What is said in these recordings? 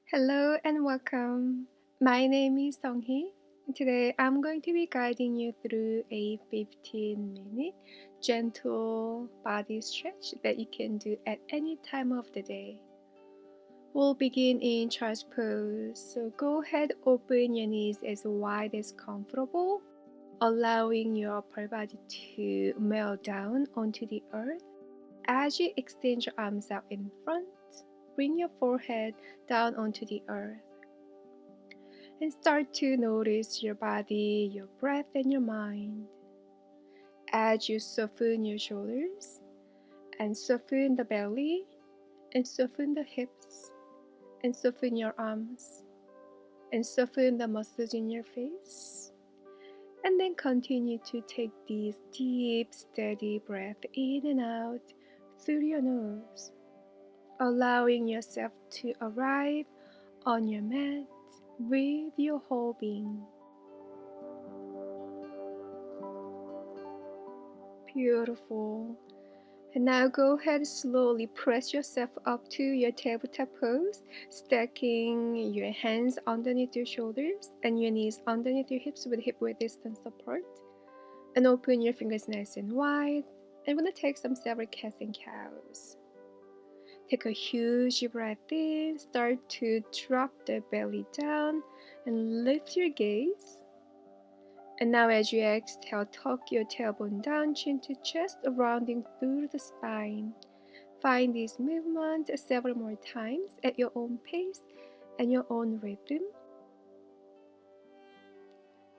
Hello and welcome. My name is Seonghee. Today I'm going to be guiding you through a 15-minute gentle body stretch that you can do at any time of the day. We'll begin in child's pose. So go ahead, open your knees as wide as comfortable, allowing your upper body to melt down onto the earth. As you extend your arms out in front, bring your forehead down onto the earth. And start to notice your body, your breath, and your mind. As you soften your shoulders, and soften the belly, and soften the hips, and soften your arms, and soften the muscles in your face. And then continue to take these deep, steady breaths in and out through your nose, allowing yourself to arrive on your mat with your whole being. Beautiful. And now go ahead, slowly press yourself up to your tabletop pose, stacking your hands underneath your shoulders and your knees underneath your hips with hip-width distance apart. And open your fingers nice and wide. I'm going to take some several cats and cows. Take a huge breath in, start to drop the belly down and lift your gaze. And now as you exhale, tuck your tailbone down, chin to chest, rounding through the spine. Find this movement several more times at your own pace and your own rhythm.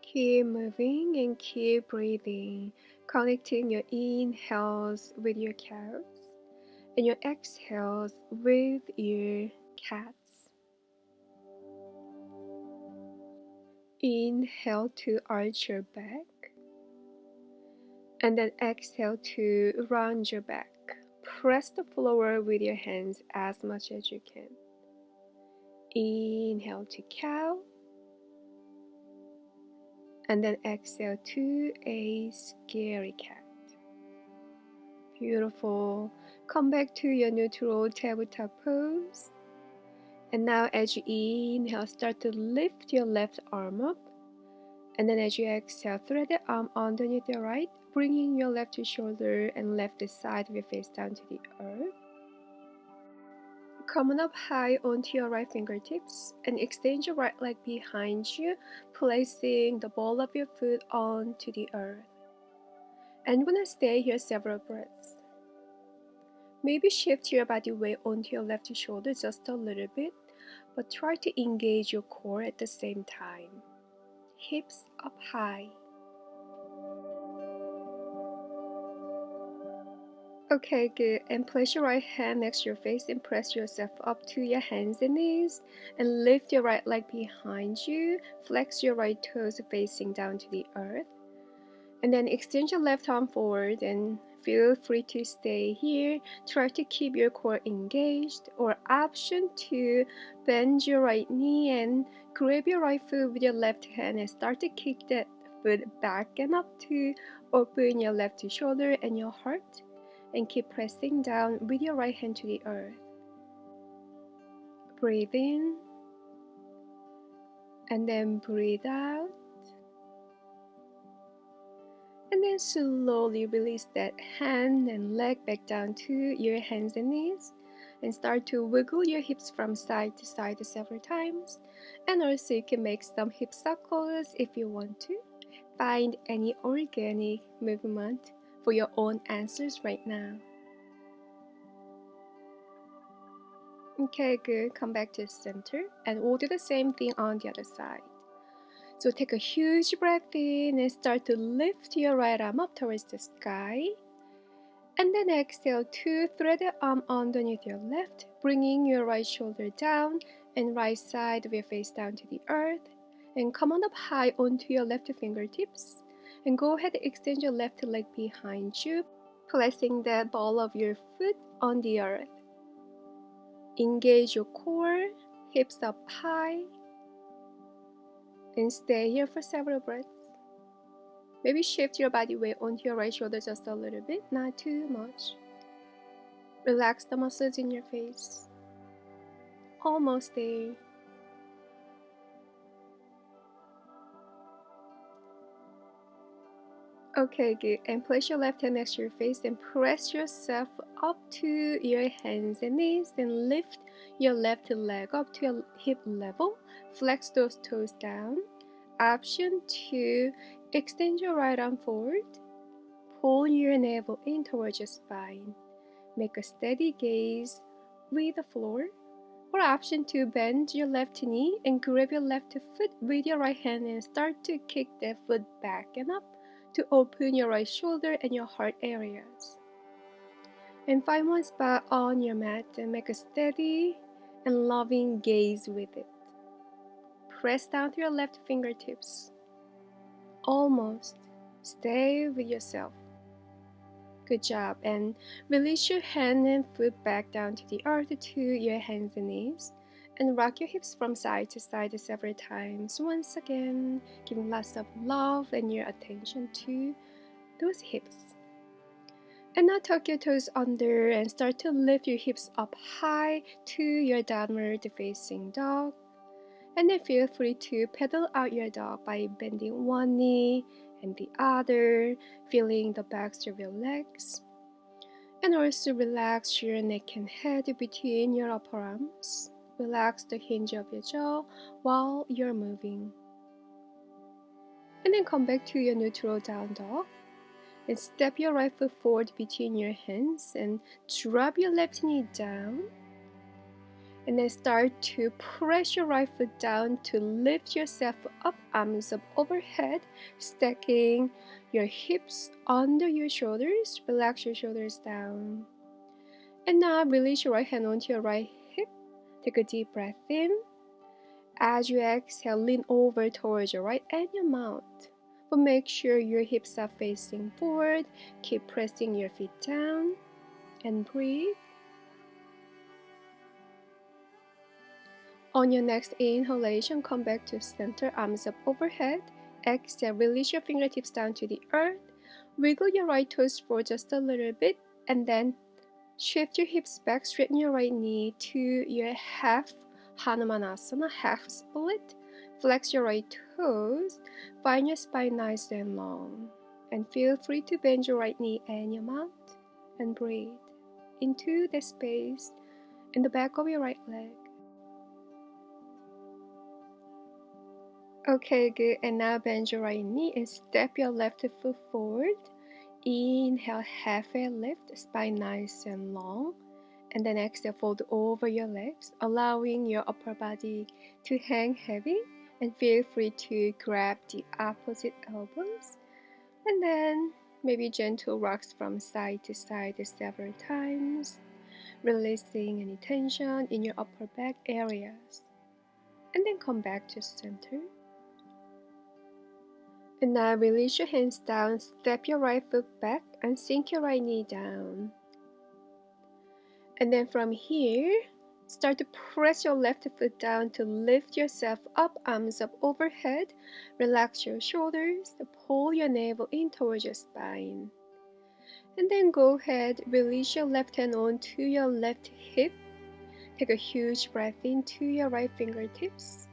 Keep moving and keep breathing, connecting your inhales with your cows and your exhales with your cats. Inhale to arch your back, and then exhale to round your back. Press the floor with your hands as much as you can. Inhale to cow, and then exhale to a scary cat. Beautiful. Come back to your neutral tabletop pose. And now as you inhale, start to lift your left arm up. And then as you exhale, thread the arm underneath your right, bringing your left shoulder and left side of your face down to the earth. Come on up high onto your right fingertips and extend your right leg behind you, placing the ball of your foot onto the earth. And we're gonna stay here several breaths. Maybe shift your body weight onto your left shoulder just a little bit, but try to engage your core at the same time. Hips up high. Okay, good. And place your right hand next to your face and press yourself up to your hands and knees. And lift your right leg behind you. Flex your right toes facing down to the earth. And then extend your left arm forward and feel free to stay here. Try to keep your core engaged, or option to bend your right knee and grab your right foot with your left hand and start to kick that foot back and up to open your left shoulder and your heart. And keep pressing down with your right hand to the earth. Breathe in and then breathe out. And then slowly release that hand and leg back down to your hands and knees. And start to wiggle your hips from side to side several times. And also you can make some hip circles if you want to. Find any organic movement for your own answers right now. Okay, good. Come back to the center. And we'll do the same thing on the other side. So take a huge breath in and start to lift your right arm up towards the sky. And then exhale to thread the arm underneath your left, bringing your right shoulder down and right side of your face down to the earth. And come on up high onto your left fingertips. And go ahead and extend your left leg behind you, placing the ball of your foot on the earth. Engage your core, hips up high. And stay here for several breaths. Maybe shift your body weight onto your right shoulder just a little bit, not too much. Relax the muscles in your face. Almost there. Okay, good. And place your left hand next to your face and press yourself up to your hands and knees and lift your left leg up to your hip level. Flex those toes down. Option 2, extend your right arm forward. Pull your navel in towards your spine. Make a steady gaze with the floor. Or option 2, bend your left knee and grab your left foot with your right hand and start to kick that foot back and up to open your right shoulder and your heart areas. And find one spot on your mat and make a steady and loving gaze with it. Press down to your left fingertips. Almost. Stay with yourself. Good job. And release your hand and foot back down to the earth to your hands and knees. And rock your hips from side to side several times. Once again, giving lots of love and your attention to those hips. And now tuck your toes under and start to lift your hips up high to your downward facing dog. And then feel free to pedal out your dog by bending one knee and the other, feeling the backs of your legs. And also relax your neck and head between your upper arms. Relax the hinge of your jaw while you're moving. And then come back to your neutral down dog. And step your right foot forward between your hands and drop your left knee down. And then start to press your right foot down to lift yourself up, arms up overhead, stacking your hips under your shoulders. Relax your shoulders down. And now release your right hand onto your right hip. Take a deep breath in. As you exhale, lean over towards your right and your mouth. But make sure your hips are facing forward. Keep pressing your feet down and breathe. On your next inhalation, come back to center, arms up overhead. Exhale, release your fingertips down to the earth. Wiggle your right toes forward just a little bit, and then shift your hips back, straighten your right knee to your half Hanumanasana, half split. Flex your right toes, find your spine nice and long. And feel free to bend your right knee and your mouth, and breathe into the space in the back of your right leg. Okay, good. And now bend your right knee and step your left foot forward. Inhale, halfway lift, spine nice and long. And then exhale, fold over your legs, allowing your upper body to hang heavy. And feel free to grab the opposite elbows. And then maybe gentle rocks from side to side several times, releasing any tension in your upper back areas. And then come back to center. And now release your hands down, step your right foot back and sink your right knee down. And then from here, start to press your left foot down to lift yourself up, arms up overhead. Relax your shoulders, pull your navel in towards your spine. And then go ahead, release your left hand onto your left hip. Take a huge breath into your right fingertips.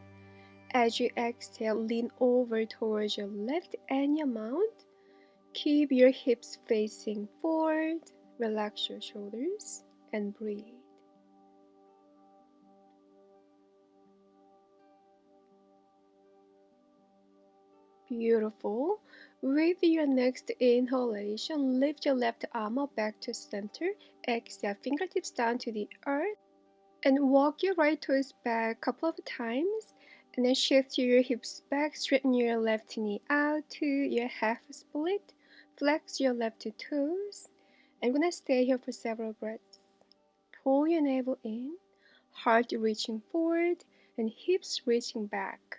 As you exhale, lean over towards your left and your mouth. Keep your hips facing forward. Relax your shoulders and breathe. Beautiful. With your next inhalation, lift your left arm up back to center. Exhale, fingertips down to the earth. And walk your right toes back a couple of times. And then shift your hips back, straighten your left knee out to your half split. Flex your left toes. I'm gonna stay here for several breaths. Pull your navel in, heart reaching forward, and hips reaching back.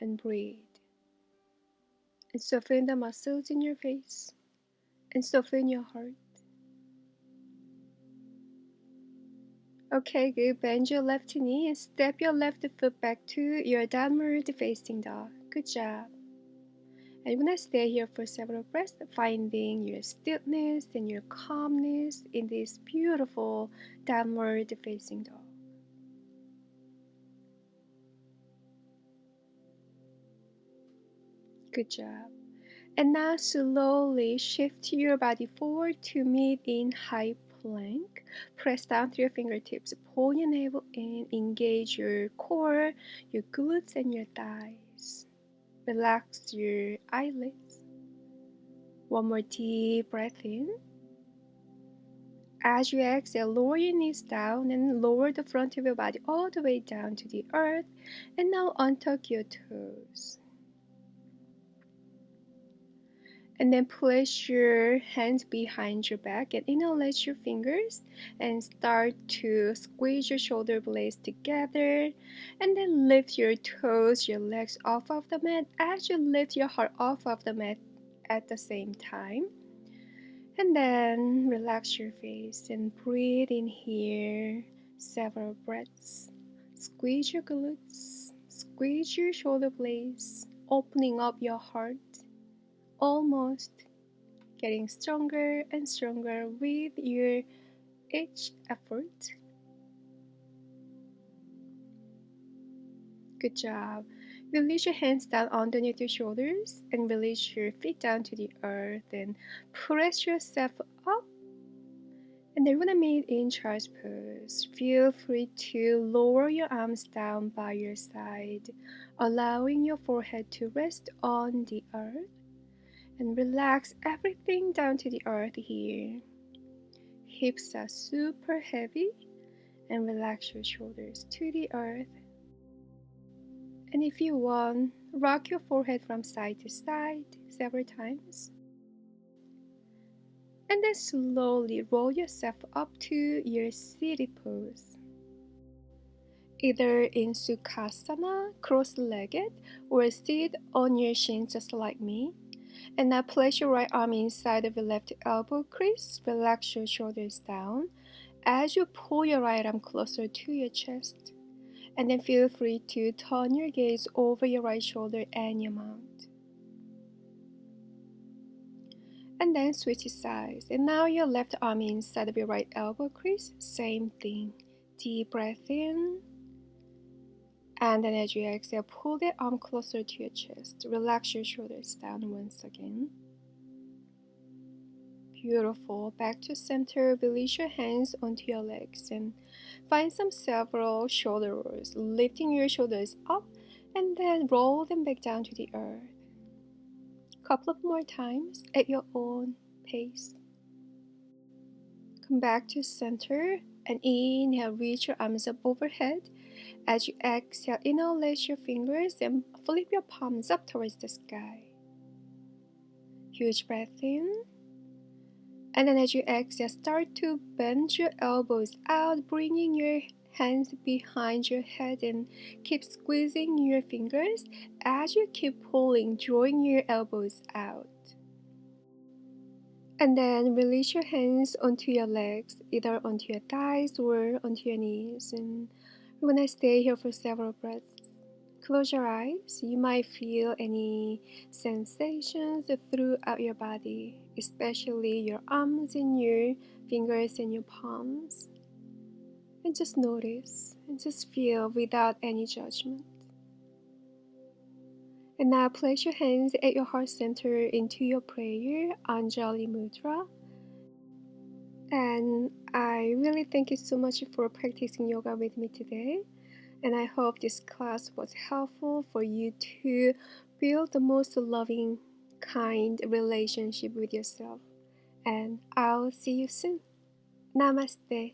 And breathe. And soften the muscles in your face. And soften your heart. Okay, good. Bend your left knee and step your left foot back to your downward facing dog. Good job. And you're gonna stay here for several breaths, finding your stillness and your calmness in this beautiful downward facing dog. Good job. And now slowly shift your body forward to meet in high plank. Press down through your fingertips. Pull your navel in. Engage your core, your glutes, and your thighs. Relax your eyelids. One more deep breath in. As you exhale, lower your knees down and lower the front of your body all the way down to the earth. And now untuck your toes. And then place your hands behind your back and interlace your fingers and start to squeeze your shoulder blades together. And then lift your toes, your legs off of the mat as you lift your heart off of the mat at the same time. And then relax your face and breathe in here several breaths. Squeeze your glutes, squeeze your shoulder blades, opening up your heart. Almost getting stronger and stronger with your each effort. Good job. Release your hands down underneath your shoulders and release your feet down to the earth and press yourself up. And then remain in child's pose. Feel free to lower your arms down by your side, allowing your forehead to rest on the earth. And relax everything down to the earth here. Hips are super heavy and relax your shoulders to the earth. And if you want, rock your forehead from side to side several times. And then slowly roll yourself up to your seated pose. Either in Sukhasana, cross-legged, or sit on your shins just like me. And now place your right arm inside of your left elbow crease. Relax your shoulders down as you pull your right arm closer to your chest. And then feel free to turn your gaze over your right shoulder and your mouth. And then switch sides. And now your left arm inside of your right elbow crease. Same thing. Deep breath in. And then as you exhale, pull that arm closer to your chest. Relax your shoulders down once again. Beautiful. Back to center. Release your hands onto your legs and find some several shoulder rolls, lifting your shoulders up and then roll them back down to the earth. Couple of more times at your own pace. Come back to center and inhale, reach your arms up overhead. As you exhale, interlace your fingers and flip your palms up towards the sky. Huge breath in. And then as you exhale, start to bend your elbows out, bringing your hands behind your head and keep squeezing your fingers as you keep pulling, drawing your elbows out. And then release your hands onto your legs, either onto your thighs or onto your knees. And we're gonna stay here for several breaths. Close your eyes. You might feel any sensations throughout your body, especially your arms and your fingers and your palms. And just notice and just feel without any judgment. And now place your hands at your heart center into your prayer, Anjali Mudra. And I really thank you so much for practicing yoga with me today. And I hope this class was helpful for you to build the most loving, kind relationship with yourself. And I'll see you soon. Namaste.